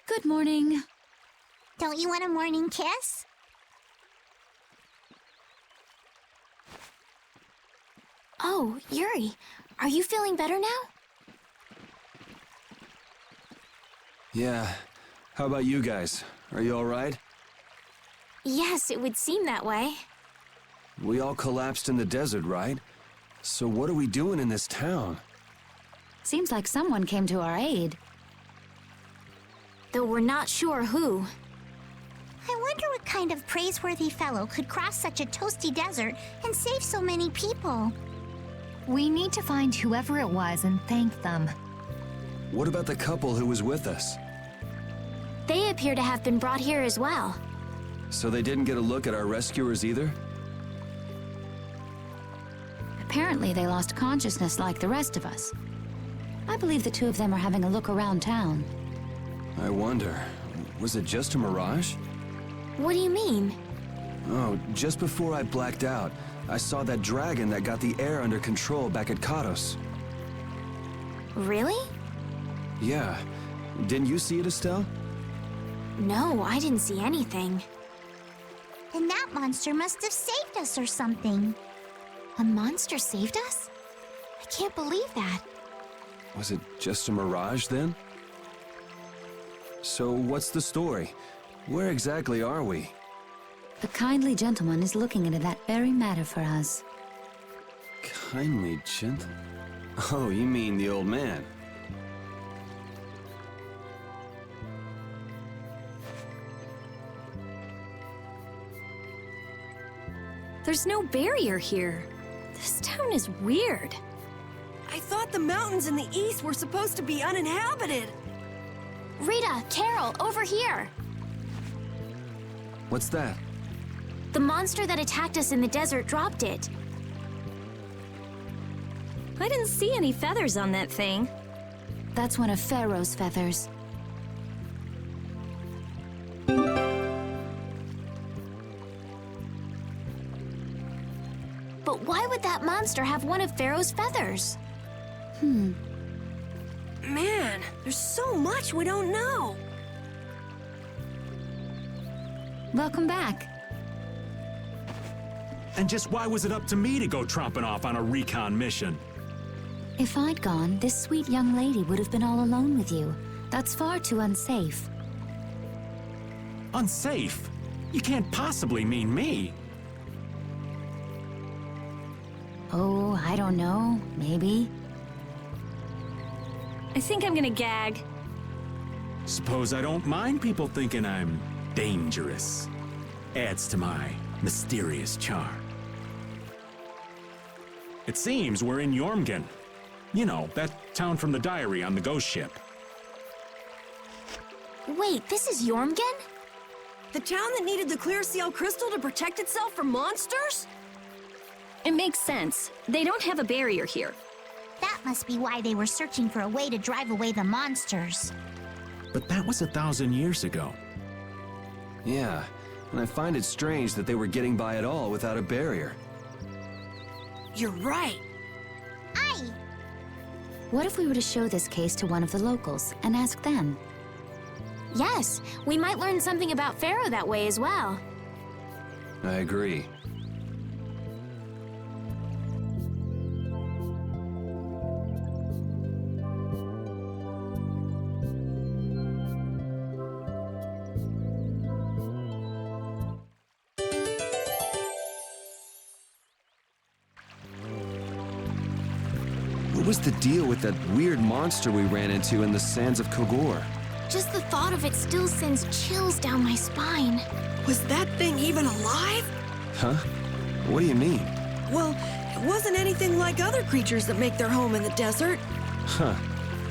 Good morning. Don't you want a morning kiss? Oh, Yuri, are you feeling better now? Yeah. How about you guys? Are you all right? Yes, it would seem that way. We all collapsed in the desert, right? So what are we doing in this town? Seems like someone came to our aid. Though we're not sure who. I wonder what kind of praiseworthy fellow could cross such a toasty desert and save so many people. We need to find whoever it was and thank them. What about the couple who was with us? They appear to have been brought here as well. So they didn't get a look at our rescuers either? Apparently they lost consciousness like the rest of us. I believe the two of them are having a look around town. I wonder, was it just a mirage? What do you mean? Oh, just before I blacked out, I saw that dragon that got the air under control back at Katos. Really? Yeah. Didn't you see it, Estelle? No, I didn't see anything. Then that monster must have saved us or something. A monster saved us? I can't believe that. Was it just a mirage then? So what's the story? Where exactly are we? A kindly gentleman is looking into that very matter for us. Kindly gent? Oh, you mean the old man? There's no barrier here. This town is weird. I thought the mountains in the east were supposed to be uninhabited. Rita, Carol, over here! What's that? The monster that attacked us in the desert dropped it. I didn't see any feathers on that thing. That's one of Pharaoh's feathers. But why would that monster have one of Pharaoh's feathers? Man, there's so much we don't know. Welcome back. And just why was it up to me to go tromping off on a recon mission? If I'd gone, this sweet young lady would have been all alone with you. That's far too unsafe. Unsafe? You can't possibly mean me. Oh, I don't know. Maybe. I think I'm gonna gag. Suppose I don't mind people thinking I'm dangerous. Adds to my mysterious charm. It seems we're in Jormungand. You know, that town from the diary on the ghost ship. Wait, this is Jormungand? The town that needed the clear seal crystal to protect itself from monsters? It makes sense. They don't have a barrier here. That must be why they were searching for a way to drive away the monsters. But that was 1,000 years ago. Yeah, and I find it strange that they were getting by at all without a barrier. You're right. Aye! What if we were to show this case to one of the locals and ask them? Yes, we might learn something about Pharaoh that way as well. I agree. What was the deal with that weird monster we ran into in the sands of Kogor? Just the thought of it still sends chills down my spine. Was that thing even alive? Huh? What do you mean? Well, it wasn't anything like other creatures that make their home in the desert. Huh.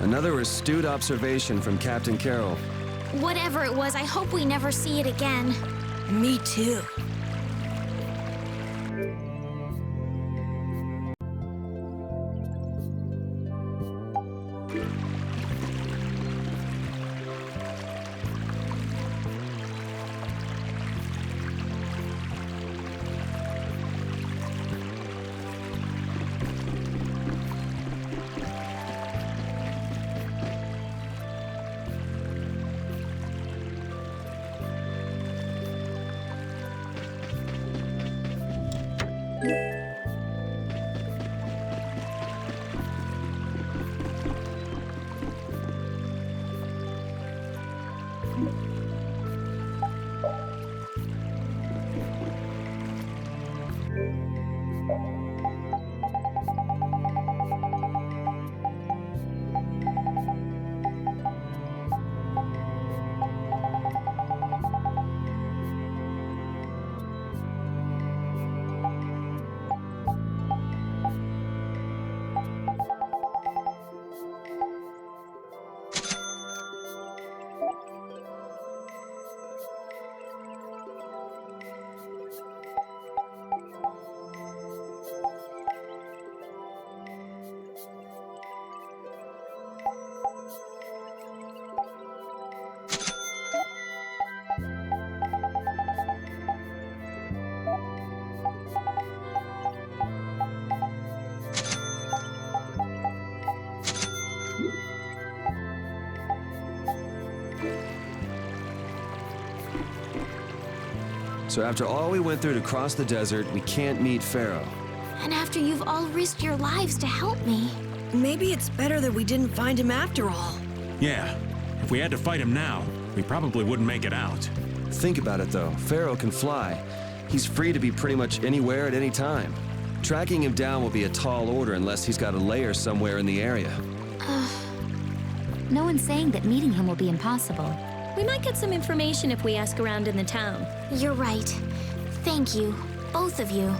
Another astute observation from Captain Carroll. Whatever it was, I hope we never see it again. Me too. So after all we went through to cross the desert, we can't meet Pharaoh. And after you've all risked your lives to help me. Maybe it's better that we didn't find him after all. Yeah, if we had to fight him now, we probably wouldn't make it out. Think about it though, Pharaoh can fly. He's free to be pretty much anywhere at any time. Tracking him down will be a tall order unless he's got a lair somewhere in the area. No one's saying that meeting him will be impossible. We might get some information if we ask around in the town. You're right. Thank you, both of you.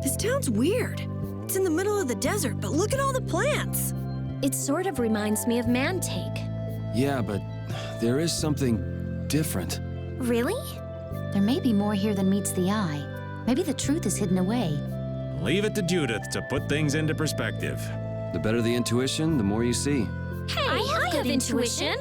This town's weird. It's in the middle of the desert, but look at all the plants. It sort of reminds me of Mantake. Yeah, but there is something different. Really? There may be more here than meets the eye. Maybe the truth is hidden away. Leave it to Judith to put things into perspective. The better the intuition, the more you see. Hey, I have intuition.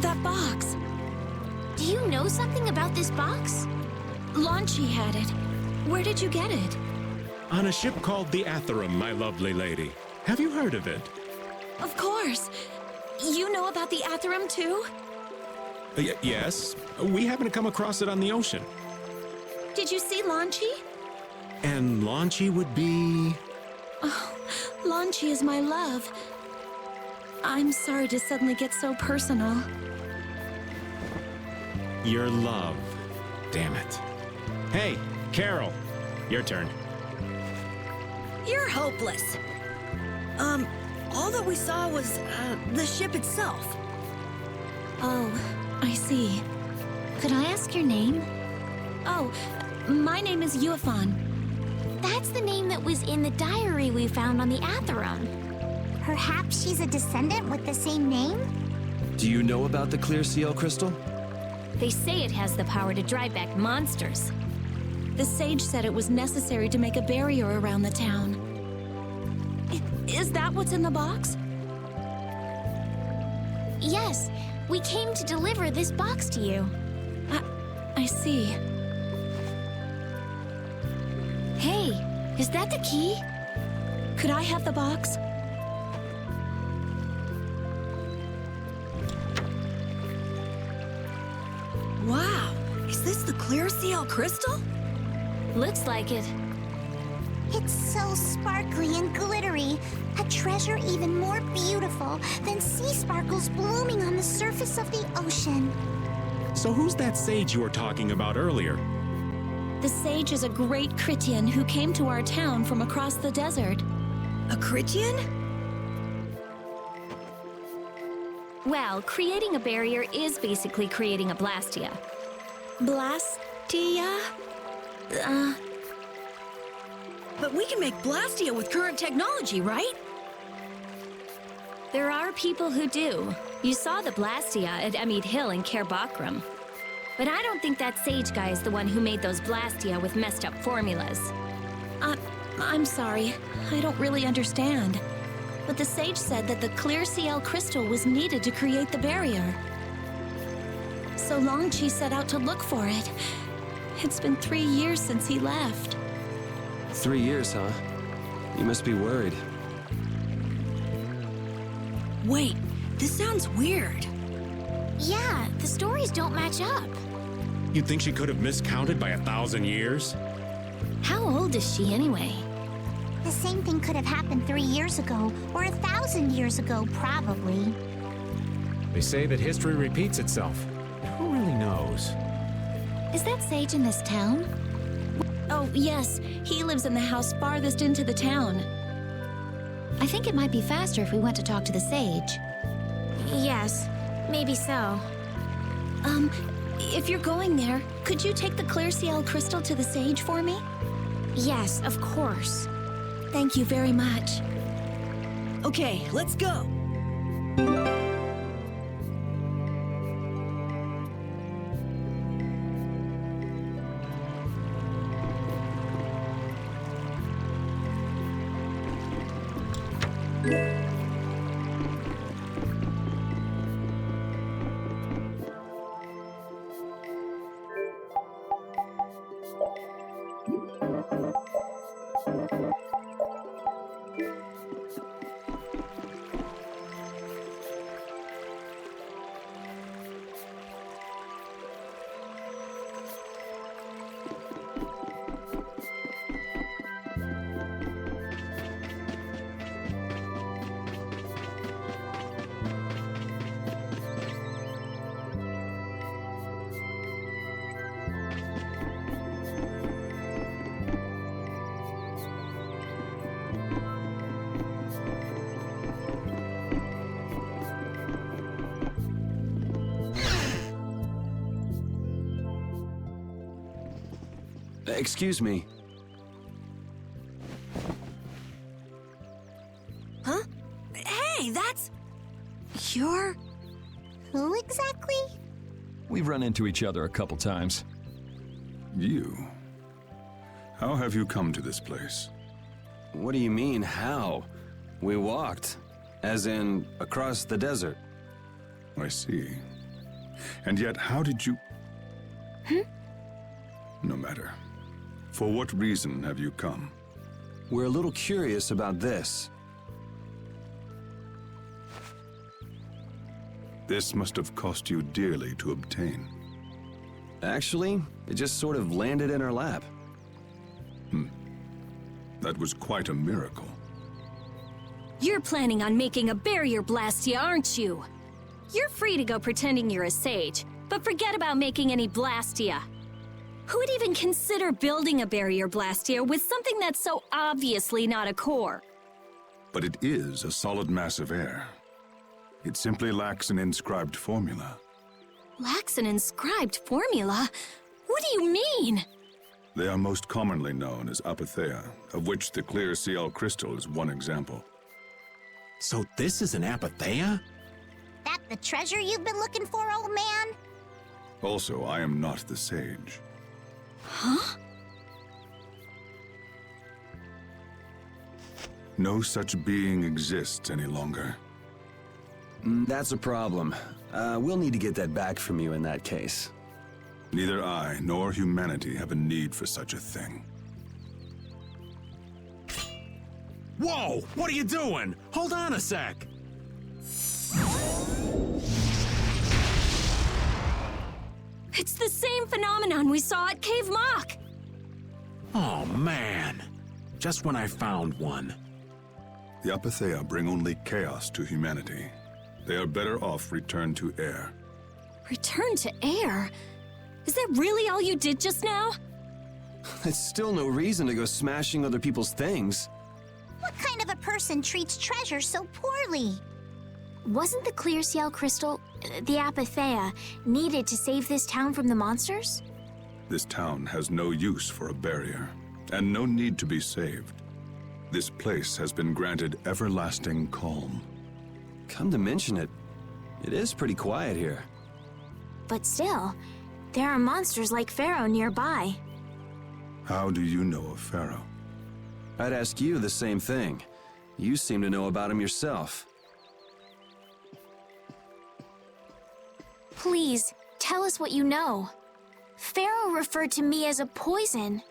That box. Do you know something about this box? Launchy had it. Where did you get it? On a ship called the Atherum, my lovely lady. Have you heard of it? Of course. You know about the Atherum too? Yes. We happened to come across it on the ocean. Did you see Launchy? And Launchy would be... Oh, Launchy is my love. I'm sorry to suddenly get so personal. Your love. Damn it. Hey, Carol. Your turn. You're hopeless. All that we saw was, the ship itself. Oh, I see. Could I ask your name? Oh, my name is Yuafan. That's the name that was in the diary we found on the Atherum. Perhaps she's a descendant with the same name? Do you know about the clear seal crystal? They say it has the power to drive back monsters. The sage said it was necessary to make a barrier around the town. Is that what's in the box? Yes, we came to deliver this box to you. I see. Hey, is that the key? Could I have the box? Wow, is this the clear seal crystal? Looks like it. It's so sparkly and glittery. A treasure even more beautiful than sea sparkles blooming on the surface of the ocean. So who's that sage you were talking about earlier? The sage is a great Critian who came to our town from across the desert. A Critian? Well, creating a barrier is basically creating a Blastia. Blastia? But we can make Blastia with current technology, right? There are people who do. You saw the Blastia at Emmead Hill in Cair Bakram. But I don't think that Sage guy is the one who made those Blastia with messed up formulas. I'm sorry. I don't really understand. But the Sage said that the clear CL crystal was needed to create the barrier. So Longchi set out to look for it. It's been 3 years since he left. 3 years, huh? You must be worried. Wait, this sounds weird. Yeah, the stories don't match up. You think she could have miscounted by 1,000 years? How old is she anyway? The same thing could have happened 3 years ago, or 1,000 years ago, probably. They say that history repeats itself. Who really knows? Is that Sage in this town? Oh, yes. He lives in the house farthest into the town. I think it might be faster if we went to talk to the Sage. Yes, maybe so. If you're going there, could you take the clear CL crystal to the Sage for me? Yes, of course. Thank you very much. Okay, let's go. Excuse me. Huh? Hey, that's... You're... Who exactly? We've run into each other a couple times. You? How have you come to this place? What do you mean, how? We walked. As in, across the desert. I see. And yet, how did you... No matter. For what reason have you come? We're a little curious about this. This must have cost you dearly to obtain. Actually, it just sort of landed in our lap. That was quite a miracle. You're planning on making a barrier Blastia, aren't you? You're free to go pretending you're a Sage, but forget about making any Blastia. Who would even consider building a barrier Blastia with something that's so obviously not a core? But it is a solid mass of air. It simply lacks an inscribed formula. Lacks an inscribed formula? What do you mean? They are most commonly known as apatheia, of which the clear CL crystal is one example. So this is an apatheia? That the treasure you've been looking for, old man? Also, I am not the sage. Huh? No such being exists any longer. That's a problem. We'll need to get that back from you in that case. Neither I nor humanity have a need for such a thing. Whoa! What are you doing? Hold on a sec! It's the same phenomenon we saw at Cave Mock! Oh, man. Just when I found one. The apatheia bring only chaos to humanity. They are better off returned to air. Return to air? Is that really all you did just now? It's still no reason to go smashing other people's things. What kind of a person treats treasure so poorly? Wasn't the clear CL crystal, the apatheia, needed to save this town from the monsters? This town has no use for a barrier. and no need to be saved. This place has been granted everlasting calm. Come to mention it, it is pretty quiet here. But still, there are monsters like Pharaoh nearby. How do you know of Pharaoh? I'd ask you the same thing. You seem to know about him yourself. Please, tell us what you know. Pharaoh referred to me as a poison.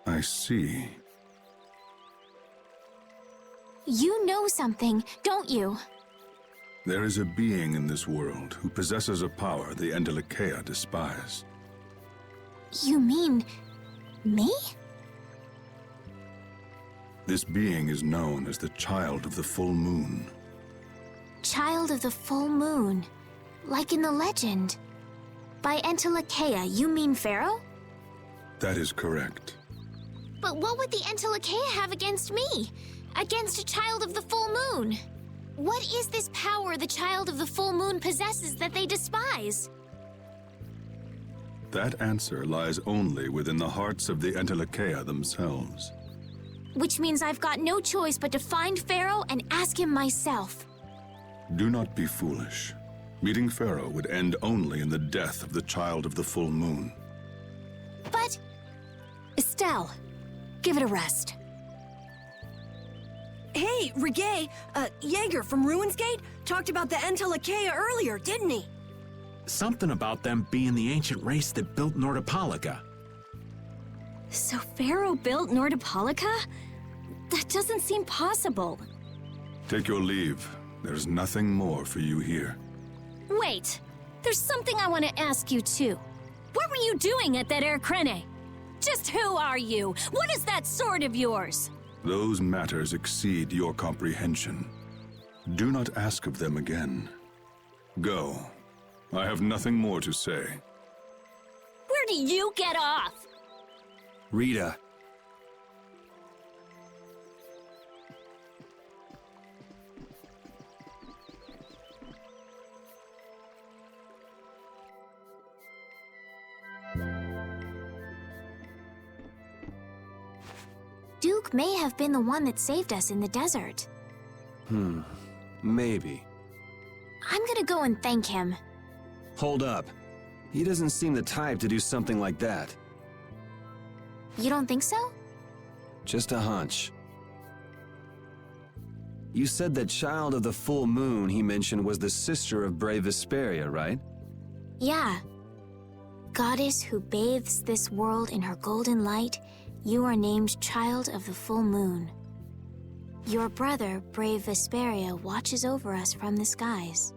I see. You know something, don't you? There is a being in this world who possesses a power the Entelekea despise. You mean... me? This being is known as the Child of the Full Moon. Child of the Full Moon. Like in the legend. By Entelekea, you mean Pharaoh? That is correct. But what would the Entelekea have against me? Against a Child of the Full Moon? What is this power the Child of the Full Moon possesses that they despise? That answer lies only within the hearts of the Entelekea themselves. Which means I've got no choice but to find Pharaoh and ask him myself. Do not be foolish. Meeting Pharaoh would end only in the death of the Child of the Full Moon. But... Estelle, give it a rest. Hey, Reggae, Jaeger from Ruinsgate talked about the Entelekea earlier, didn't he? Something about them being the ancient race that built Nordopolica. So Pharaoh built Nordopolica? That doesn't seem possible. Take your leave. There's nothing more for you here. Wait, there's something I want to ask you too. What were you doing at that Air Krene? Just who are you? What is that sword of yours? Those matters exceed your comprehension. Do not ask of them again. Go. I have nothing more to say. Where do you get off? Rita. Duke may have been the one that saved us in the desert. Maybe. I'm gonna go and thank him. Hold up. He doesn't seem the type to do something like that. You don't think so? Just a hunch. You said that Child of the Full Moon he mentioned was the sister of brave Vesperia, right? Yeah. Goddess who bathes this world in her golden light, you are named Child of the Full Moon. Your brother, brave Vesperia, watches over us from the skies.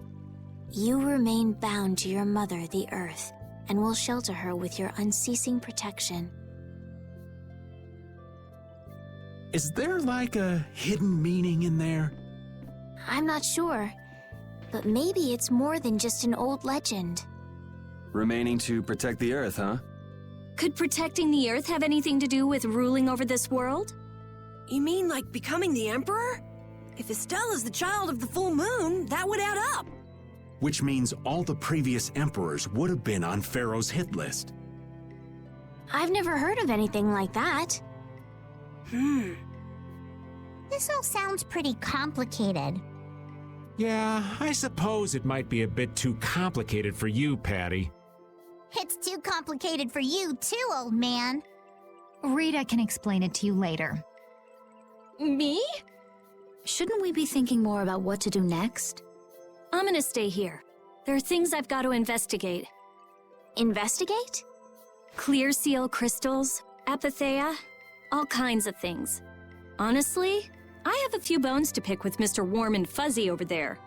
You remain bound to your mother, the Earth, and will shelter her with your unceasing protection. Is there like a hidden meaning in there? I'm not sure, but maybe it's more than just an old legend. Remaining to protect the Earth, huh? Could protecting the Earth have anything to do with ruling over this world? You mean like becoming the Emperor? If Estelle is the Child of the Full Moon, that would add up. Which means all the previous emperors would have been on Pharaoh's hit list. I've never heard of anything like that. This all sounds pretty complicated. Yeah, I suppose it might be a bit too complicated for you, Patty. It's too complicated for you too, old man. Rita can explain it to you later. Me? Shouldn't we be thinking more about what to do next? I'm gonna stay here. There are things I've got to investigate. Investigate? Clear seal crystals, apatheia, all kinds of things. Honestly, I have a few bones to pick with Mr. Warm and Fuzzy over there.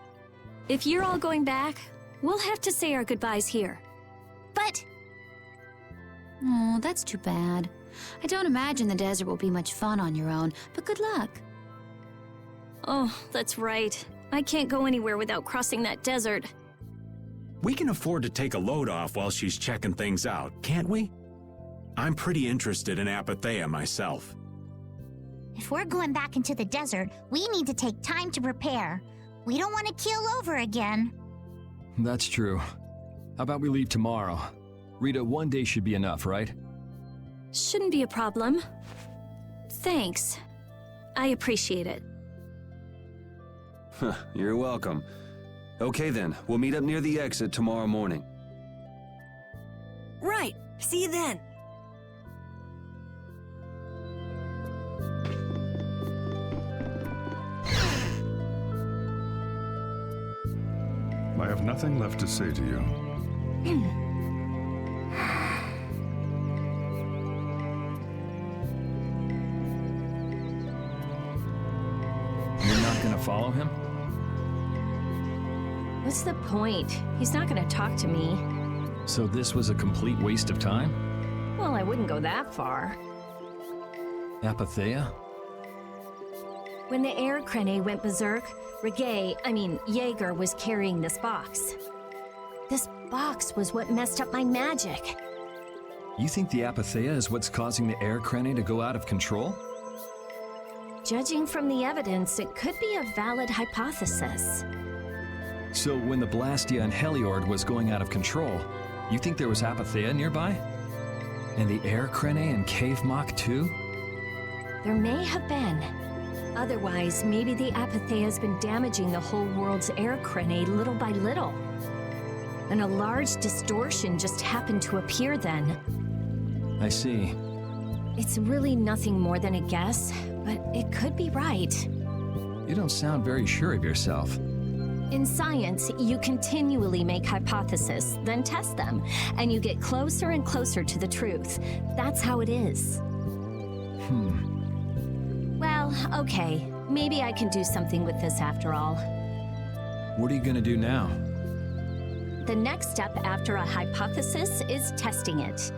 If you're all going back, we'll have to say our goodbyes here. But... Oh, that's too bad. I don't imagine the desert will be much fun on your own, but good luck. Oh, that's right. I can't go anywhere without crossing that desert. We can afford to take a load off while she's checking things out, can't we? I'm pretty interested in apatheia myself. If we're going back into the desert, we need to take time to prepare. We don't want to keel over again. That's true. How about we leave tomorrow? Rita, one day should be enough, right? Shouldn't be a problem. Thanks. I appreciate it. You're welcome. Okay then, we'll meet up near the exit tomorrow morning. Right. See you then. I have nothing left to say to you. You're not gonna follow him? What's the point? He's not gonna talk to me. So this was a complete waste of time? Well, I wouldn't go that far. Apatheia? When the air crane went berserk, Jaeger was carrying this box. This box was what messed up my magic. You think the Apatheia is what's causing the air crane to go out of control? Judging from the evidence, it could be a valid hypothesis. So when the Blastia and Heliord was going out of control, you think there was Apatheia nearby? And the air crane and Cave Mock too? There may have been. Otherwise, maybe the Apatheia's been damaging the whole world's air crane little by little. And a large distortion just happened to appear then. I see. It's really nothing more than a guess, but it could be right. You don't sound very sure of yourself. In science, you continually make hypotheses, then test them, and you get closer and closer to the truth. That's how it is. Well, okay. Maybe I can do something with this after all. What are you gonna do now? The next step after a hypothesis is testing it.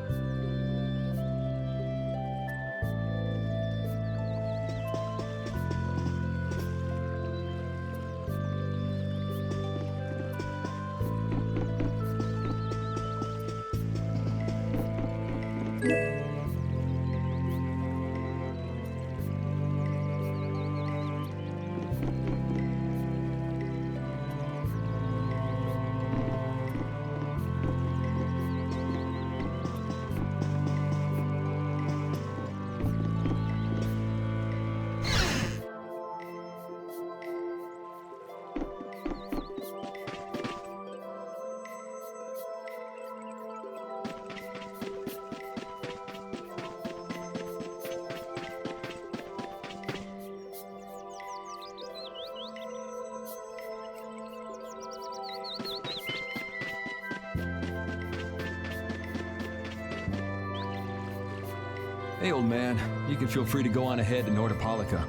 Hey, old man, you can feel free to go on ahead to Nordopolica.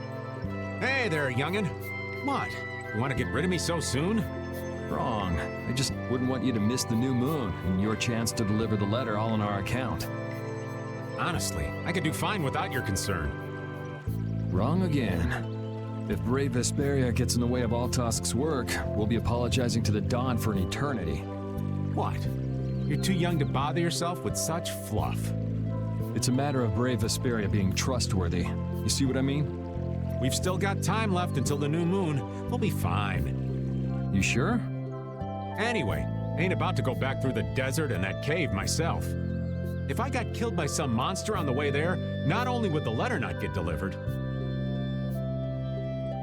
Hey there, youngin'. What? You want to get rid of me so soon? Wrong. I just wouldn't want you to miss the new moon and your chance to deliver the letter all on our account. Honestly, I could do fine without your concern. Wrong again. If brave Vesperia gets in the way of Altosk's work, we'll be apologizing to the Dawn for an eternity. What? You're too young to bother yourself with such fluff. It's a matter of brave Vesperia being trustworthy. You see what I mean? We've still got time left until the new moon. We'll be fine. You sure? Anyway, ain't about to go back through the desert and that cave myself. If I got killed by some monster on the way there, not only would the letter not get delivered,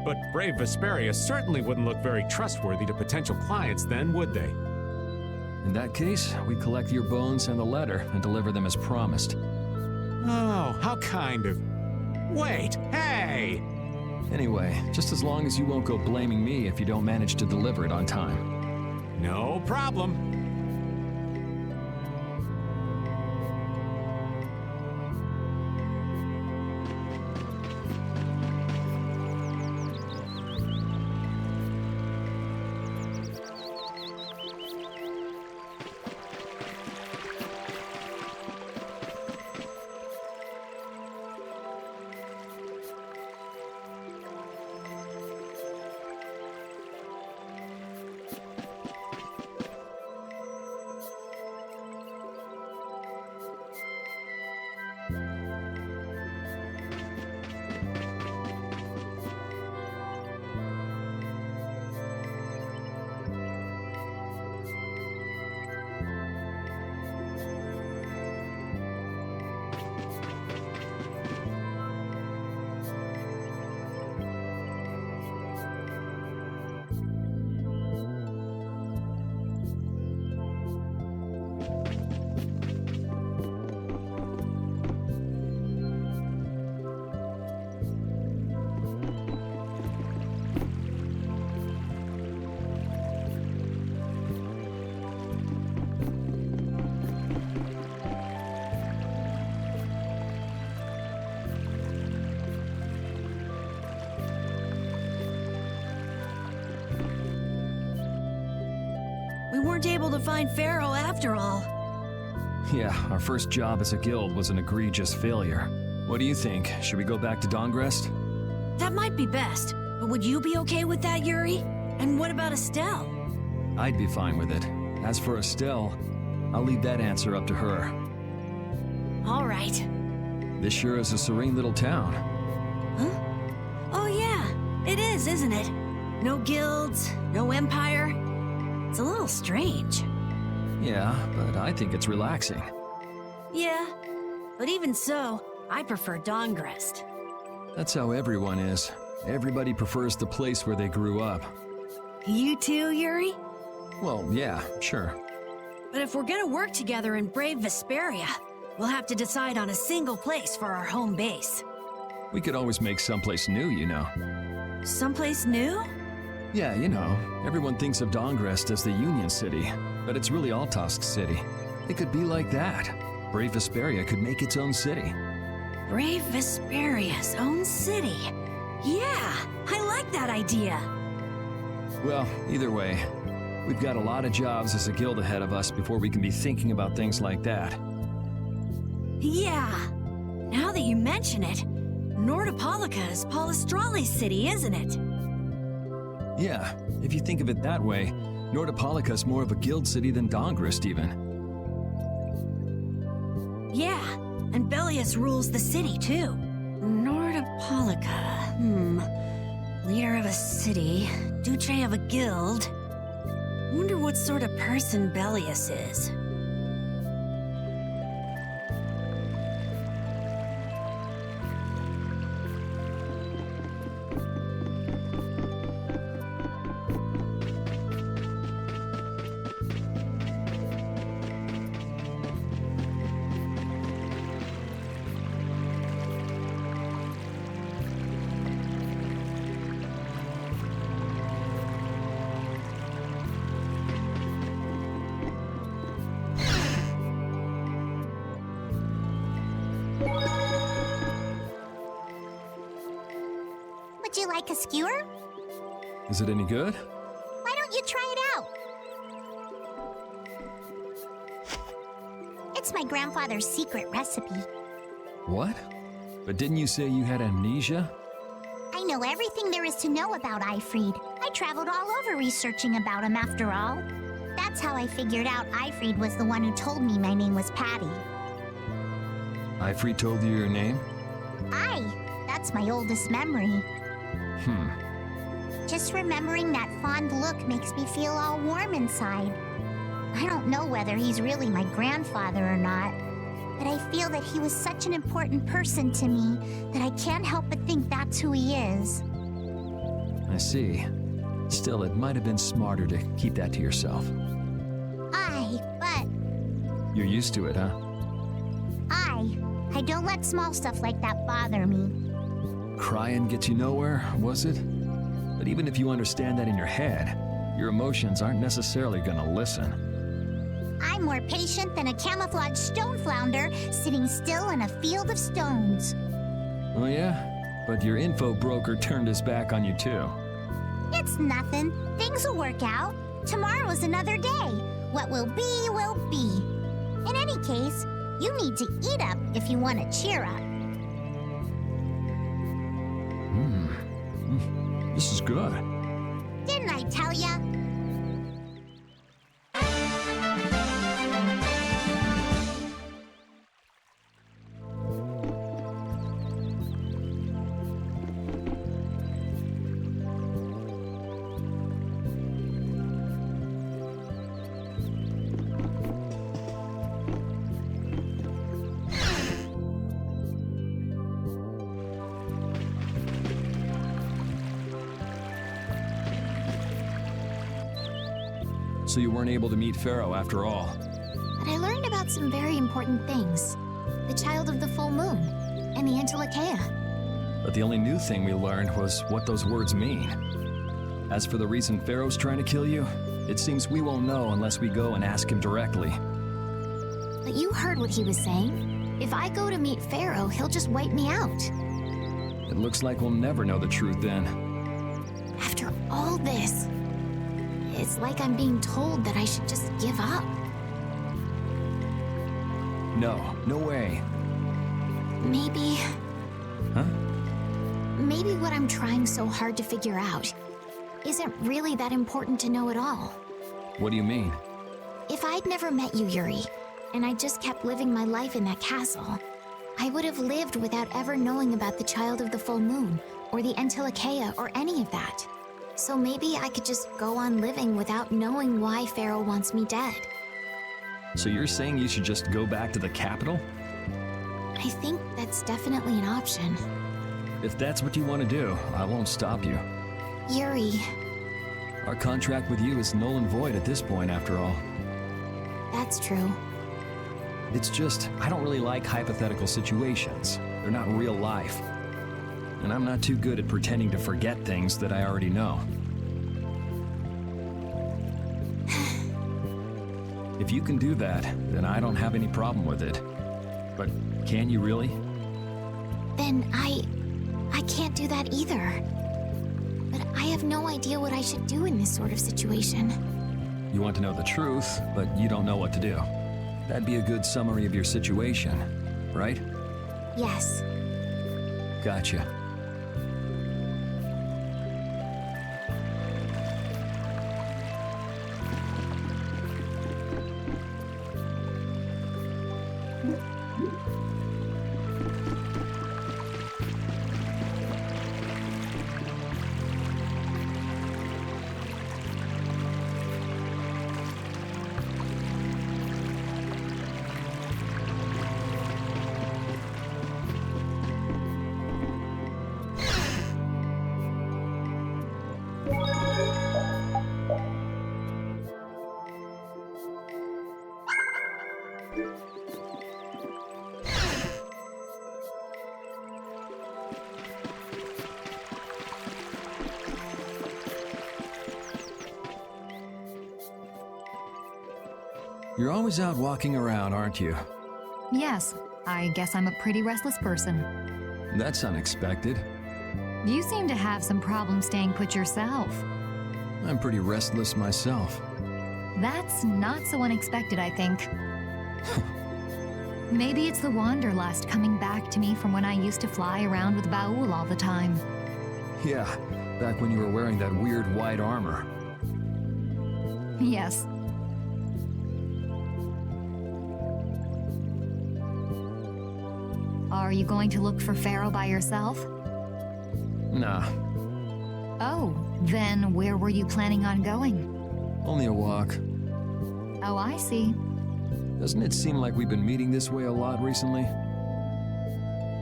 but brave Vesperia certainly wouldn't look very trustworthy to potential clients then, would they? In that case, we collect your bones and the letter and deliver them as promised. Oh, how kind of... Wait, hey! Anyway, just as long as you won't go blaming me if you don't manage to deliver it on time. No problem. weren't able to find Pharaoh after all. Yeah, our first job as a guild was an egregious failure. What do you think? Should we go back to Dongrest? That might be best, but would you be okay with that, Yuri? And what about Estelle? I'd be fine with it. As for Estelle, I'll leave that answer up to her. All right. This sure is a serene little town. Huh? Oh yeah, it is, isn't it? No guilds, no empire. It's a little strange. Yeah, but I think it's relaxing. Yeah, but even so, I prefer Dongrest. That's how everyone is. Everybody prefers the place where they grew up. You too, Yuri? Well, yeah, sure. But if we're gonna work together and brave Vesperia, we'll have to decide on a single place for our home base. We could always make someplace new, you know. Someplace new? Yeah, you know, everyone thinks of Dongrest as the Union City, but it's really Altosk City. It could be like that. Brave Vesperia could make its own city. Brave Vesperia's own city. Yeah, I like that idea. Well, either way, we've got a lot of jobs as a guild ahead of us before we can be thinking about things like that. Yeah. Now that you mention it, Nordopolica is Polystrali's city, isn't it? Yeah, if you think of it that way, Nordopolica's more of a guild city than Dongrest even. Yeah, and Bellius rules the city too. Nordopolica, Leader of a city, Duce of a guild. Wonder what sort of person Bellius is. Would you like a skewer? Is it any good? Why don't you try it out? It's my grandfather's secret recipe. What? But didn't you say you had amnesia? I know everything there is to know about Eifried. I traveled all over researching about him after all. That's how I figured out Eifried was the one who told me my name was Patty. Eifried told you your name? Aye, that's my oldest memory. Just remembering that fond look makes me feel all warm inside. I don't know whether he's really my grandfather or not, but I feel that he was such an important person to me that I can't help but think that's who he is. I see. Still, it might have been smarter to keep that to yourself. Aye, but... You're used to it, huh? Aye, I don't let small stuff like that bother me. Crying gets you nowhere, was it? But even if you understand that in your head, your emotions aren't necessarily gonna listen. I'm more patient than a camouflaged stone flounder sitting still in a field of stones. Oh yeah? But your info broker turned his back on you too. It's nothing. Things will work out. Tomorrow's another day. What will be, will be. In any case, you need to eat up if you want to cheer up. This is good. Didn't I tell ya? So you weren't able to meet Pharaoh after all. But I learned about some very important things. The Child of the Full Moon, and the Antilocheia. But the only new thing we learned was what those words mean. As for the reason Pharaoh's trying to kill you, it seems we won't know unless we go and ask him directly. But you heard what he was saying. If I go to meet Pharaoh, he'll just wipe me out. It looks like we'll never know the truth then. After all this, It's like I'm being told that I should just give up. No, no way. Maybe... Huh? Maybe what I'm trying so hard to figure out isn't really that important to know at all. What do you mean? If I'd never met you, Yuri, and I just kept living my life in that castle, I would have lived without ever knowing about the Child of the Full Moon, or the Entelekea, or any of that. So maybe I could just go on living without knowing why Pharaoh wants me dead. So you're saying you should just go back to the capital? I think that's definitely an option. If that's what you want to do, I won't stop you. Yuri, Our contract with you is null and void at this point, after all. that's true. It's just, I don't really like hypothetical situations. They're not real life. And I'm not too good at pretending to forget things that I already know. If you can do that, then I don't have any problem with it. But can you really? Then I can't do that either. But I have no idea what I should do in this sort of situation. You want to know the truth, but you don't know what to do. That'd be a good summary of your situation, right? Yes. Gotcha. You're always out walking around, aren't you? Yes, I guess I'm a pretty restless person. That's unexpected. You seem to have some problems staying put yourself. I'm pretty restless myself. That's not so unexpected, I think. Maybe it's the wanderlust coming back to me from when I used to fly around with Baul all the time. Yeah, back when you were wearing that weird white armor. Yes. Are you going to look for Pharaoh by yourself? Nah, Oh, then where were you planning on going? only a walk. Oh, I see. Doesn't it seem like we've been meeting this way a lot recently?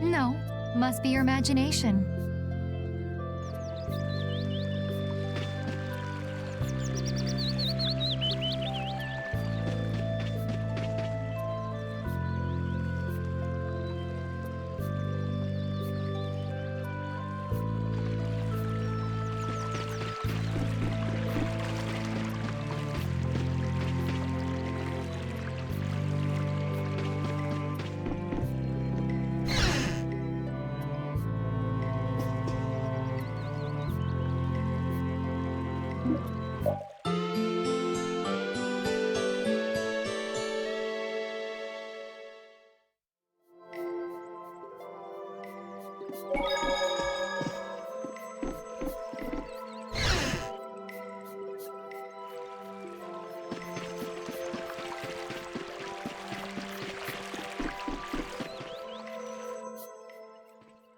No, must be your imagination.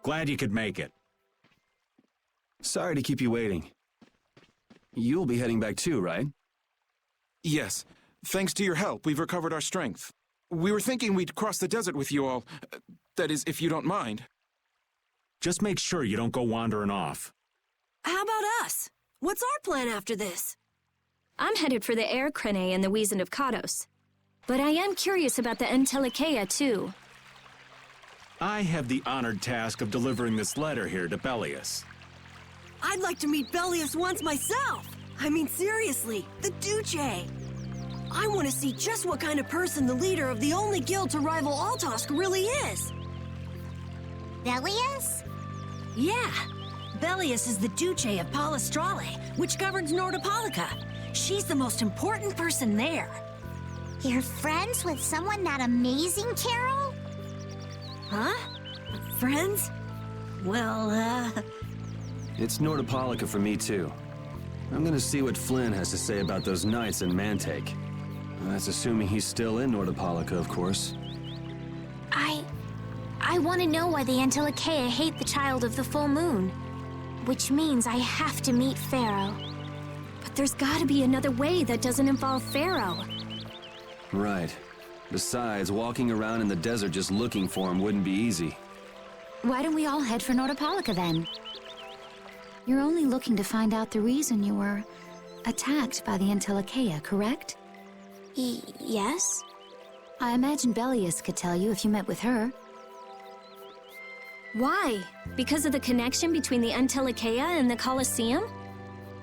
Glad you could make it. Sorry to keep you waiting. You'll be heading back too, right? Yes. Thanks to your help, we've recovered our strength. We were thinking we'd cross the desert with you all. That is, if you don't mind. Just make sure you don't go wandering off. How about us? What's our plan after this? I'm headed for the Air Crene and the Weasand of Kados. But I am curious about the Entelekea, too. I have the honored task of delivering this letter here to Bellius. I'd like to meet Bellius once myself. I mean, seriously, the Duce. I want to see just what kind of person the leader of the only guild to rival Altosk really is. Bellius? Yeah. Bellius is the Duce of Palestrale, which governs Nordopolica. She's the most important person there. You're friends with someone that amazing, Carol? Huh? Friends? Well, It's Nordopolica for me, too. I'm gonna see what Flynn has to say about those knights in Mantake. That's assuming he's still in Nordopolica, of course. I want to know why the Antilochea hate the child of the full moon. Which means I have to meet Pharaoh. But there's gotta be another way that doesn't involve Pharaoh. Right. Besides, walking around in the desert just looking for him wouldn't be easy. Why don't we all head for Nordopolica then? You're only looking to find out the reason you were attacked by the Antilochea, correct? Yes? I imagine Belius could tell you if you met with her. Why? Because of the connection between the Antilochea and the Colosseum?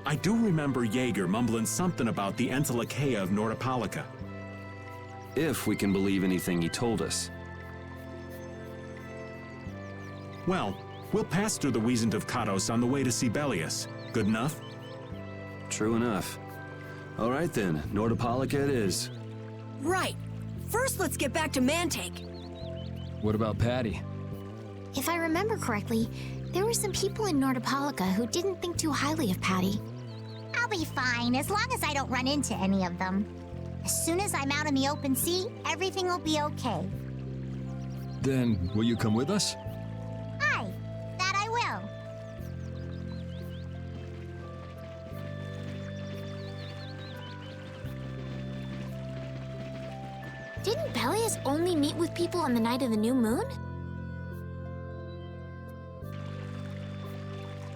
I do remember Jaeger mumbling something about the Antilochea of Nordopolica. If we can believe anything he told us. Well, we'll pass through the Wiesent of Katos on the way to see Belius. Good enough? True enough. All right then, Nordopolica it is. right. First, let's get back to Mantake. What about Patty? If I remember correctly, there were some people in Nordopolica who didn't think too highly of Patty. I'll be fine, as long as I don't run into any of them. As soon as I'm out in the open sea, everything will be okay. Then, will you come with us? Aye, that I will. Didn't Belius only meet with people on the night of the new moon?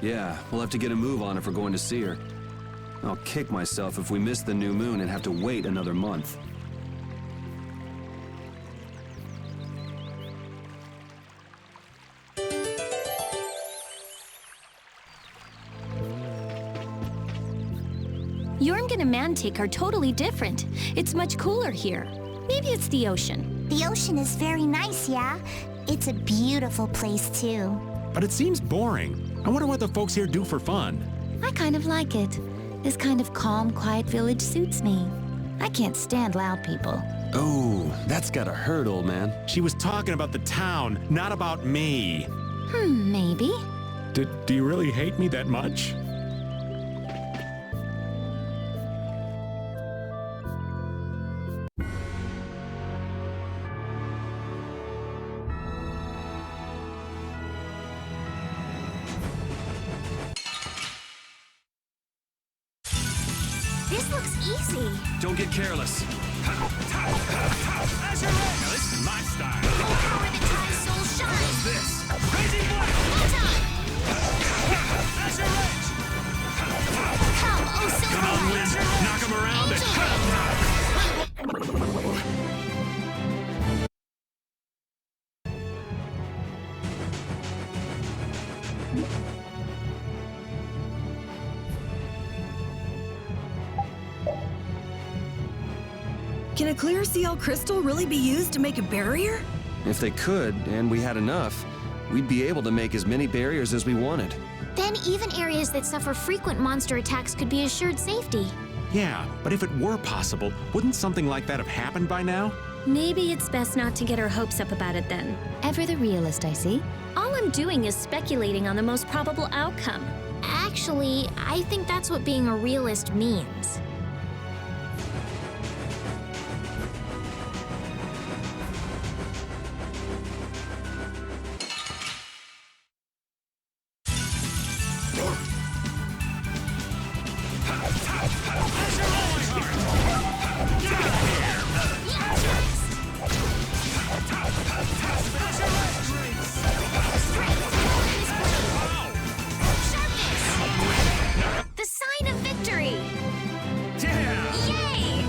Yeah, we'll have to get a move on if we're going to see her. I'll kick myself if we miss the new moon and have to wait another month. Jormungand and Mantake are totally different. It's much cooler here. Maybe it's the ocean. The ocean is very nice, yeah? It's a beautiful place, too. But it seems boring. I wonder what the folks here do for fun. I kind of like it. This kind of calm, quiet village suits me. I can't stand loud people. Oh, that's gotta hurt, old man. She was talking about the town, not about me. Maybe. Do you really hate me that much? This looks easy. Don't get careless. Now, this is my style. Ribbon-tied soul shine. What's this? Crazy blood! Come, oh silver Come on, Wind. Knock him around and... Can a clear CL crystal really be used to make a barrier? If they could, and we had enough, we'd be able to make as many barriers as we wanted. Then even areas that suffer frequent monster attacks could be assured safety. Yeah, but if it were possible, wouldn't something like that have happened by now? Maybe it's best not to get our hopes up about it then. Ever the realist, I see. All I'm doing is speculating on the most probable outcome. Actually, I think that's what being a realist means. The sign of victory! Yeah! Yay!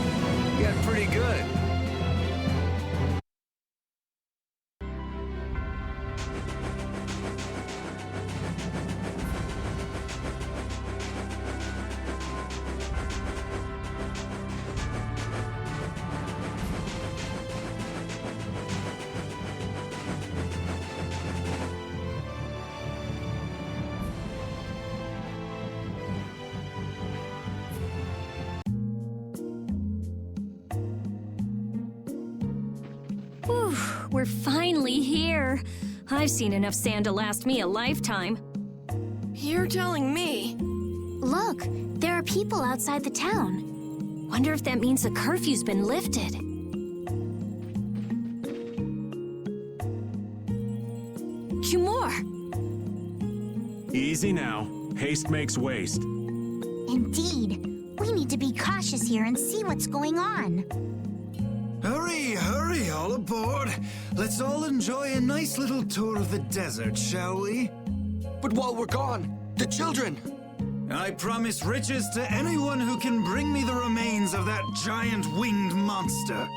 You got pretty good. we're finally here. I've seen enough sand to last me a lifetime. You're telling me? Look, there are people outside the town. Wonder if that means the curfew's been lifted. Cumore! Easy now. Haste makes waste. Indeed. We need to be cautious here and see what's going on. Hurry, hurry, all aboard. Let's all enjoy a nice little tour of the desert, shall we? But while we're gone, the children! I promise riches to anyone who can bring me the remains of that giant winged monster.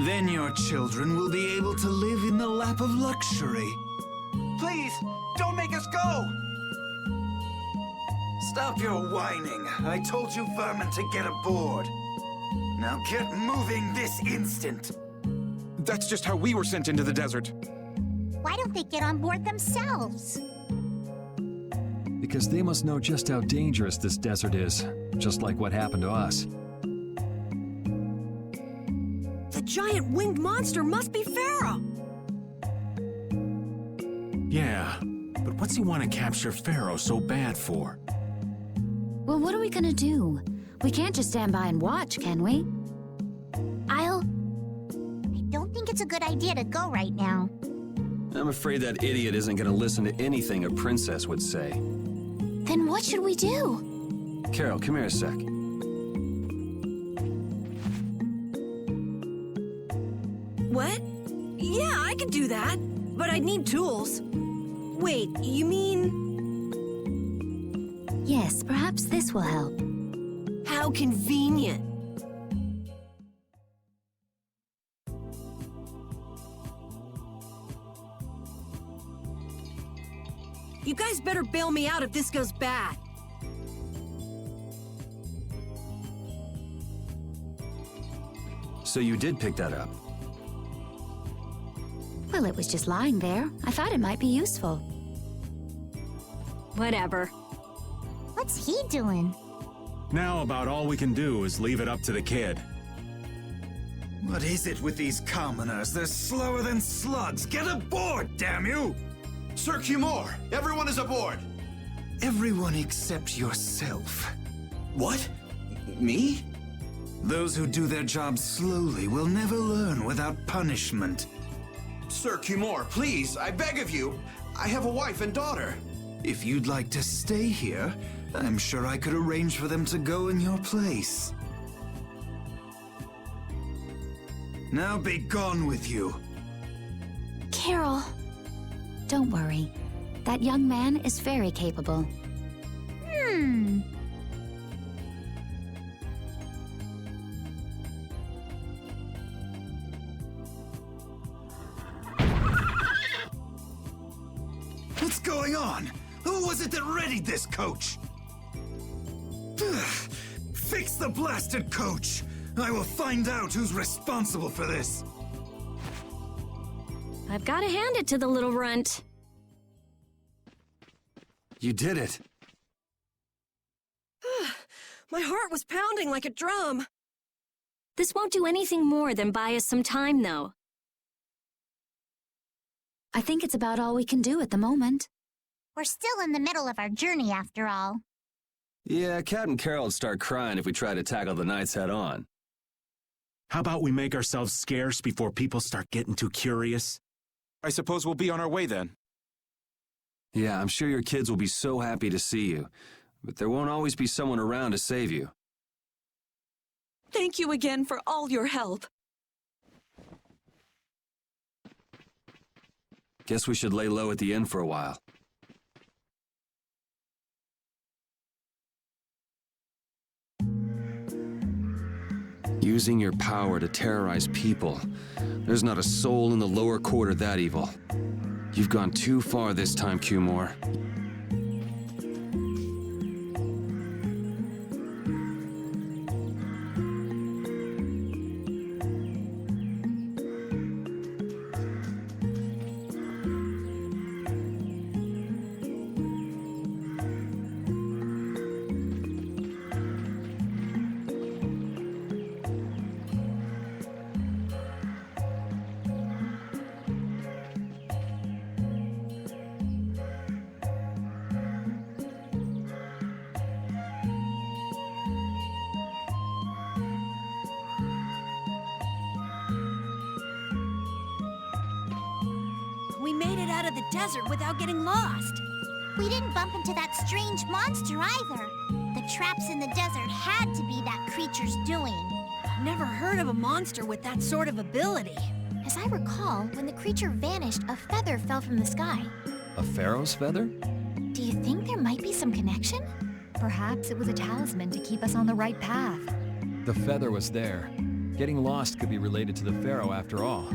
Then your children will be able to live in the lap of luxury. Please, don't make us go! Stop your whining. I told you vermin to get aboard. Now get moving this instant. That's just how we were sent into the desert. Why don't they get on board themselves? Because they must know just how dangerous this desert is, just like what happened to us. The giant winged monster must be Pharaoh! Yeah, but what's he want to capture Pharaoh so bad for? Well, what are we gonna do? We can't just stand by and watch, can we? I don't think it's a good idea to go right now. I'm afraid that idiot isn't gonna listen to anything a princess would say. Then what should we do? Carol, come here a sec. What? Yeah, I could do that, but I'd need tools. Wait, you mean... Yes, perhaps this will help. How convenient. You guys better bail me out if this goes bad. So you did pick that up? Well, it was just lying there. I thought it might be useful. Whatever. What's he doing? Now about all we can do is leave it up to the kid. What is it with these commoners? They're slower than slugs. Get aboard, damn you! Sir Cumore, everyone is aboard! Everyone except yourself. What? Me? Those who do their jobs slowly will never learn without punishment. Sir Cumore, please, I beg of you. I have a wife and daughter. If you'd like to stay here, I'm sure I could arrange for them to go in your place. Now be gone with you. Carol. Don't worry. That young man is very capable. What's going on? Who was it that readied this coach? Fix the blasted coach! I will find out who's responsible for this. I've got to hand it to the little runt. You did it. My heart was pounding like a drum. This won't do anything more than buy us some time, though. I think it's about all we can do at the moment. We're still in the middle of our journey, after all. Yeah, Cat and Carol would start crying if we tried to tackle the knights head on. How about we make ourselves scarce before people start getting too curious? I suppose we'll be on our way then. Yeah, I'm sure your kids will be so happy to see you, but there won't always be someone around to save you. Thank you again for all your help. Guess we should lay low at the inn for a while. Using your power to terrorize people. There's not a soul in the lower quarter that evil. You've gone too far this time, Cumore. made it out of the desert without getting lost. We didn't bump into that strange monster either. The traps in the desert had to be that creature's doing. I've never heard of a monster with that sort of ability. As I recall, when the creature vanished, a feather fell from the sky. A pharaoh's feather? Do you think there might be some connection? Perhaps it was a talisman to keep us on the right path. The feather was there. Getting lost could be related to the pharaoh after all.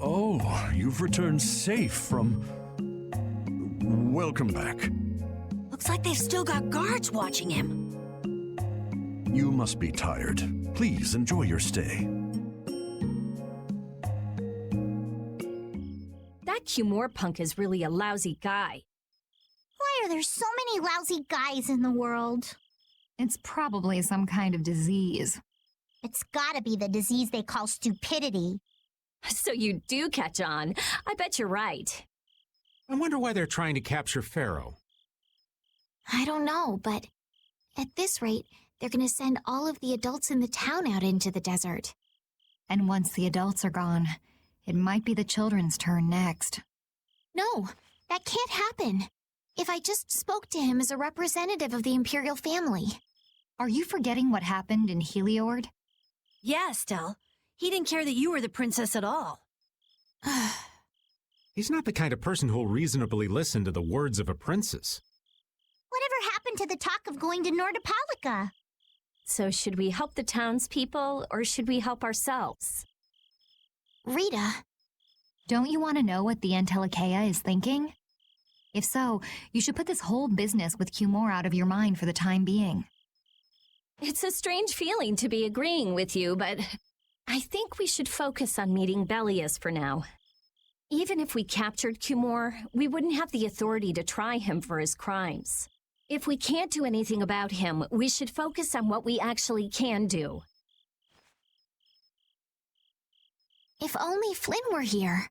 Oh, you've returned safe from... Welcome back. Looks like they've still got guards watching him. You must be tired. Please enjoy your stay. That Cumore punk is really a lousy guy. Why are there so many lousy guys in the world? It's probably some kind of disease. It's gotta be the disease they call stupidity. So you do catch on. I bet you're right. I wonder why they're trying to capture Pharaoh. I don't know, but at this rate, they're gonna send all of the adults in the town out into the desert. And once the adults are gone, it might be the children's turn next. No, that can't happen. If I just spoke to him as a representative of the Imperial family. Are you forgetting what happened in Heliord? Yeah, Estelle. He didn't care that you were the princess at all. He's not the kind of person who'll reasonably listen to the words of a princess. Whatever happened to the talk of going to Nordopolica? So should we help the townspeople, or should we help ourselves? Rita. Don't you want to know what the Entelikeia is thinking? If so, you should put this whole business with Cumore out of your mind for the time being. It's a strange feeling to be agreeing with you, but I think we should focus on meeting Belius for now. Even if we captured Cumore, we wouldn't have the authority to try him for his crimes. If we can't do anything about him, we should focus on what we actually can do. If only Flynn were here.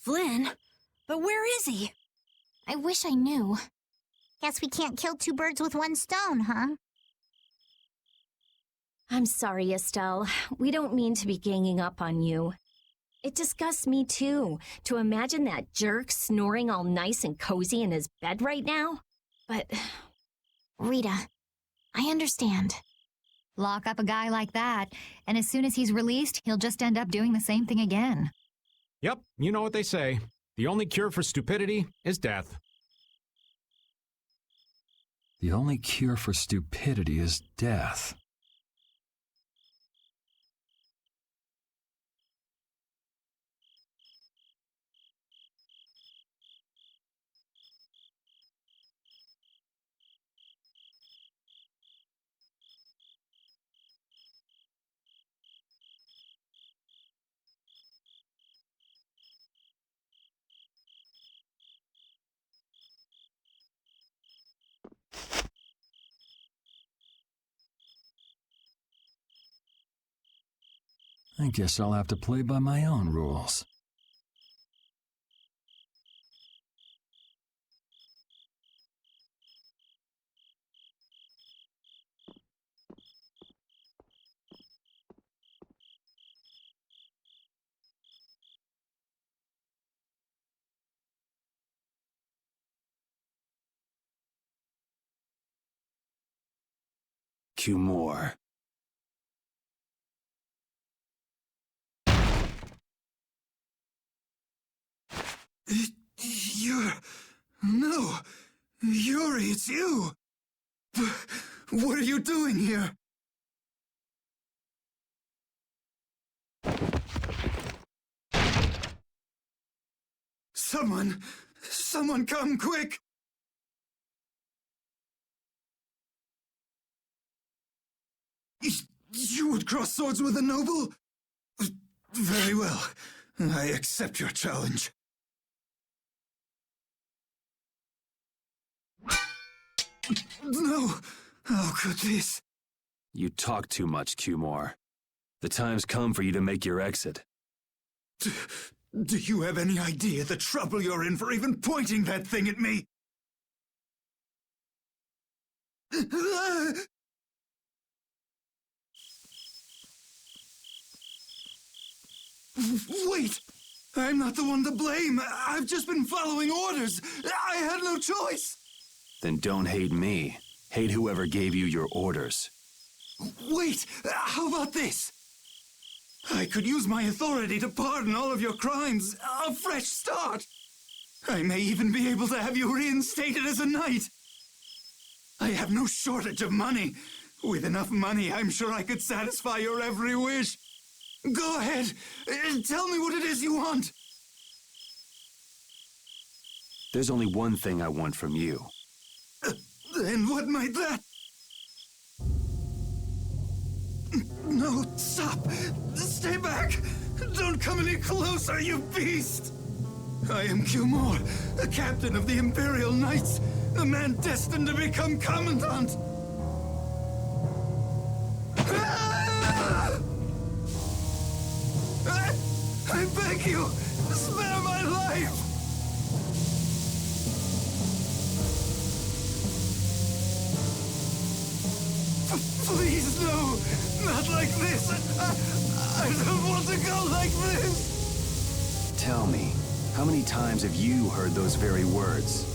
Flynn? But where is he? I wish I knew. Guess we can't kill two birds with one stone, huh? I'm sorry, Estelle. We don't mean to be ganging up on you. It disgusts me too, to imagine that jerk snoring all nice and cozy in his bed right now. But, Rita, I understand. Lock up a guy like that, and as soon as he's released, he'll just end up doing the same thing again. Yep, you know what they say. The only cure for stupidity is death. The only cure for stupidity is death. I guess I'll have to play by my own rules. Cumore. No! Yuri, it's you! What are you doing here? Someone come quick! You would cross swords with a noble? Very well. I accept your challenge. No! How could this? You talk too much, Cumore. The time's come for you to make your exit. Do you have any idea the trouble you're in for even pointing that thing at me? Wait! I'm not the one to blame. I've just been following orders. I had no choice. Then don't hate me. Hate whoever gave you your orders. Wait! How about this? I could use my authority to pardon all of your crimes. A fresh start. I may even be able to have you reinstated as a knight. I have no shortage of money. With enough money, I'm sure I could satisfy your every wish. Go ahead. Tell me what it is you want. There's only one thing I want from you. Then what might that... No, stop! Stay back! Don't come any closer, you beast! I am Cumore, a captain of the Imperial Knights, a man destined to become Commandant! I beg you, spare my life! Please, no! Not like this! I don't want to go like this! Tell me, how many times have you heard those very words?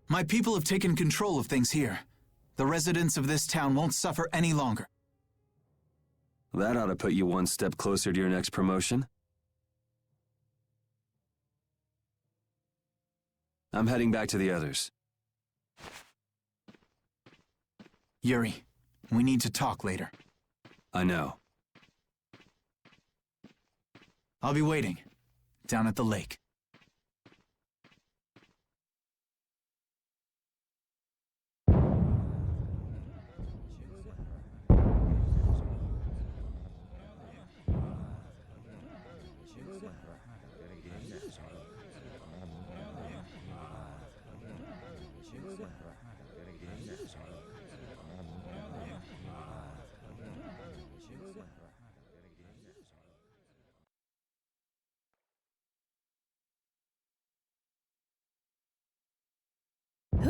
My people have taken control of things here. The residents of this town won't suffer any longer. That ought to put you one step closer to your next promotion. I'm heading back to the others. Yuri, we need to talk later. I know. I'll be waiting, down at the lake.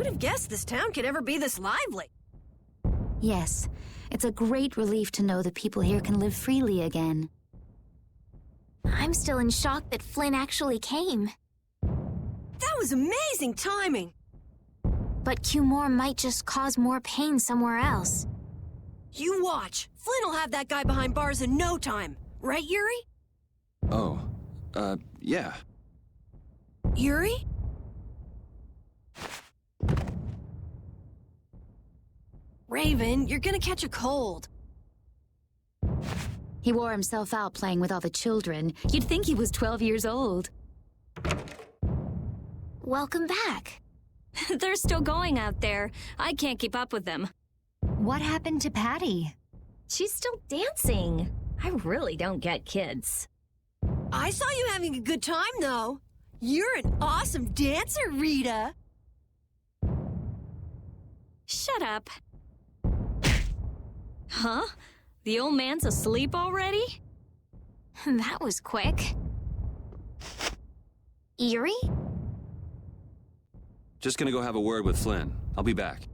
would have guessed this town could ever be this lively? Yes, it's a great relief to know that people here can live freely again. I'm still in shock that Flynn actually came. That was amazing timing! But Cumore might just cause more pain somewhere else. You watch. Flynn will have that guy behind bars in no time. Right, Yuri? Oh, yeah. Yuri? Raven, you're gonna catch a cold. He wore himself out playing with all the children. You'd think he was 12 years old. Welcome back. They're still going out there. I can't keep up with them. What happened to Patty? She's still dancing. I really don't get kids. I saw you having a good time, though. You're an awesome dancer, Rita. Shut up. Huh? The old man's asleep already? That was quick. Yuri? Just gonna go have a word with Flynn. I'll be back.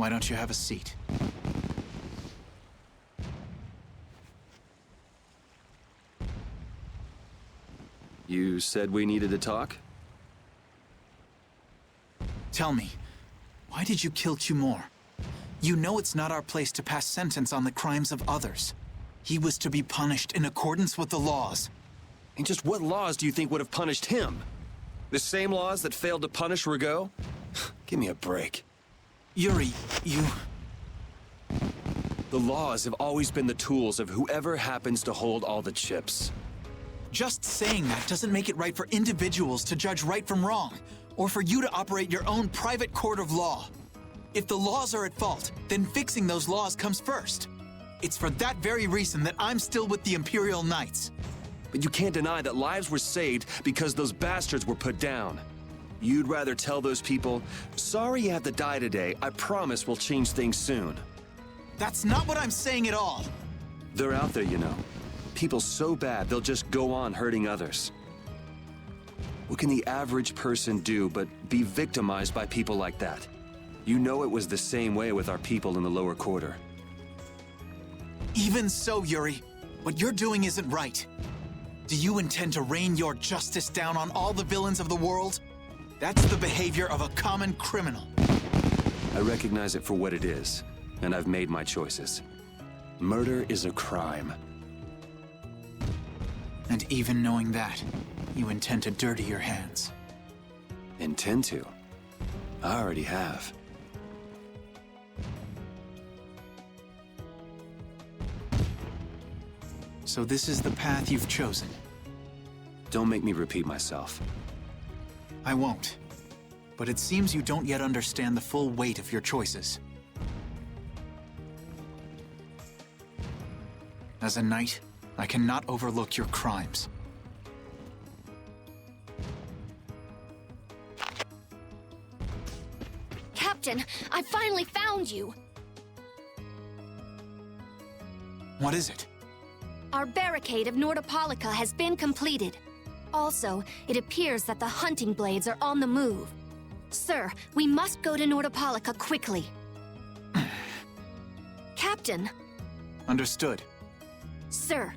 Why don't you have a seat? You said we needed to talk? Tell me, why did you kill Cumore? You know it's not our place to pass sentence on the crimes of others. He was to be punished in accordance with the laws. And just what laws do you think would have punished him? The same laws that failed to punish Rigaud? Give me a break. Yuri, you... The laws have always been the tools of whoever happens to hold all the chips. Just saying that doesn't make it right for individuals to judge right from wrong, or for you to operate your own private court of law. If the laws are at fault, then fixing those laws comes first. It's for that very reason that I'm still with the Imperial Knights. But you can't deny that lives were saved because those bastards were put down. You'd rather tell those people, sorry you have to die today, I promise we'll change things soon. That's not what I'm saying at all. They're out there, you know. People so bad, they'll just go on hurting others. What can the average person do but be victimized by people like that? You know it was the same way with our people in the lower quarter. Even so, Yuri, what you're doing isn't right. Do you intend to rain your justice down on all the villains of the world? That's the behavior of a common criminal. I recognize it for what it is, and I've made my choices. Murder is a crime. And even knowing that, you intend to dirty your hands. Intend to? I already have. So this is the path you've chosen. Don't make me repeat myself. I won't. But it seems you don't yet understand the full weight of your choices. As a knight, I cannot overlook your crimes. Captain, I finally found you! What is it? Our barricade of Nordopolica has been completed. Also, it appears that the hunting blades are on the move. Sir, we must go to Nordopolica quickly. Captain! Understood. Sir.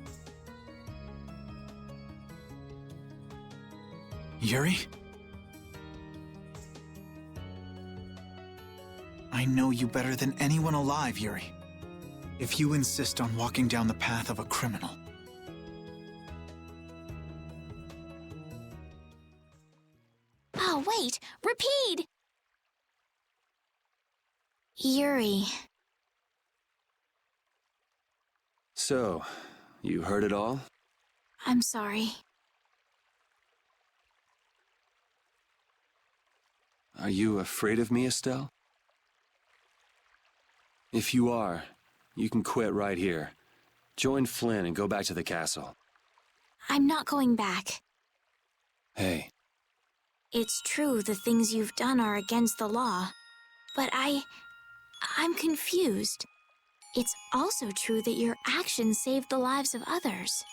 Yuri? I know you better than anyone alive, Yuri. If you insist on walking down the path of a criminal. Oh, wait! Repeat! Yuri. So, you heard it all? I'm sorry. Are you afraid of me, Estelle? If you are, you can quit right here. Join Flynn and go back to the castle. I'm not going back. Hey. It's true the things you've done are against the law, but I'm confused. It's also true that your actions saved the lives of others.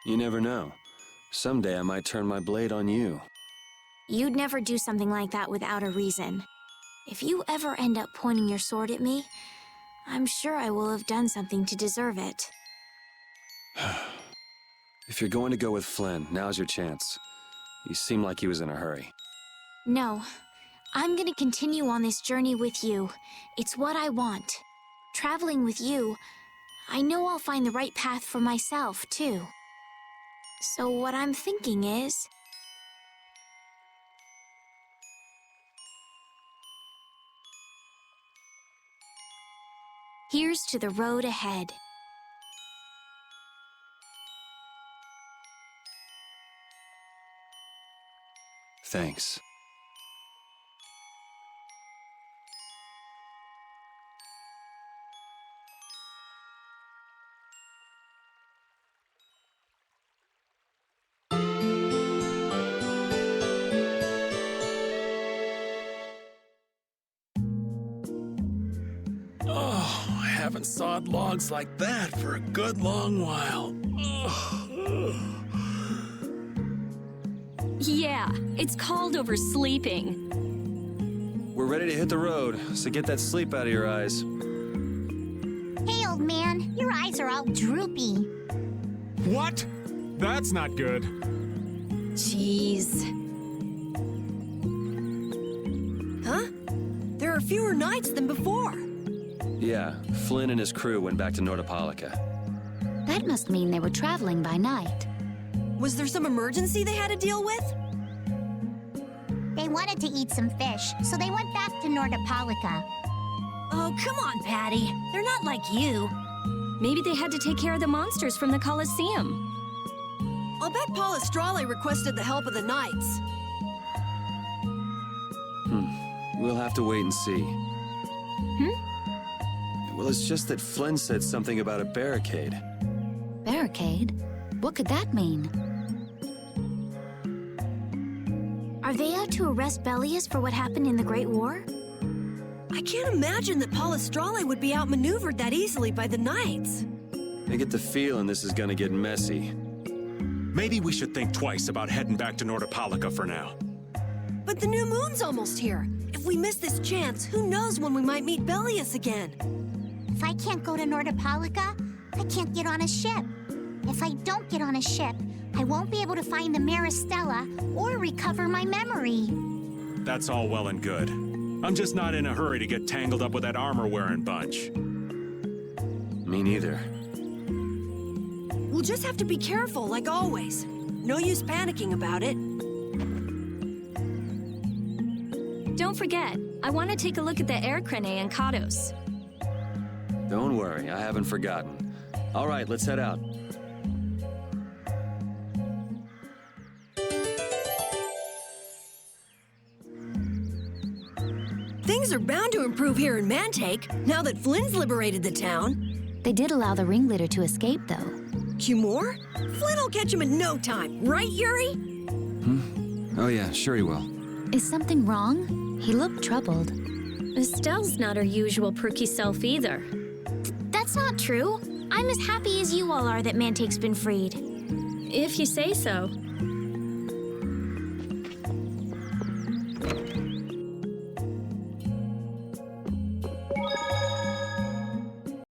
You never know. Someday I might turn my blade on you. You'd never do something like that without a reason. If you ever end up pointing your sword at me, I'm sure I will have done something to deserve it. If you're going to go with Flynn, now's your chance. You seem like he was in a hurry. No, I'm gonna continue on this journey with you. It's what I want. Traveling with you, I know I'll find the right path for myself, too. So what I'm thinking is... here's to the road ahead. Thanks. Oh, I haven't sawed logs like that for a good long while. Yeah, it's called oversleeping. We're ready to hit the road, so get that sleep out of your eyes. Hey, old man, your eyes are all droopy. What? That's not good. Jeez. Huh? There are fewer knights than before. Yeah, Flynn and his crew went back to Nordopolica. That must mean they were traveling by night. Was there some emergency they had to deal with? They wanted to eat some fish, so they went back to Nordopolica. Oh, come on, Patty. They're not like you. Maybe they had to take care of the monsters from the Colosseum. I'll bet Palestrale requested the help of the Knights. We'll have to wait and see. Well, it's just that Flynn said something about a barricade. Barricade? What could that mean? Are they out to arrest Bellius for what happened in the Great War? I can't imagine that Palestrale would be outmaneuvered that easily by the Knights. I get the feeling this is gonna get messy. Maybe we should think twice about heading back to Nordopolica for now. But the new moon's almost here. If we miss this chance, who knows when we might meet Bellius again? If I can't go to Nordopolica, I can't get on a ship. If I don't get on a ship, I won't be able to find the Maristella or recover my memory. That's all well and good. I'm just not in a hurry to get tangled up with that armor-wearing bunch. Me neither. We'll just have to be careful, like always. No use panicking about it. Don't forget, I want to take a look at the air crane and Kados. Don't worry, I haven't forgotten. All right, let's head out. Things are bound to improve here in Mantake, now that Flynn's liberated the town. They did allow the ringleader to escape, though. Cumore? Flynn'll catch him in no time, right, Yuri? Oh yeah, sure he will. Is something wrong? He looked troubled. Estelle's not her usual perky self either. That's not true. I'm as happy as you all are that Mantake's been freed. If you say so.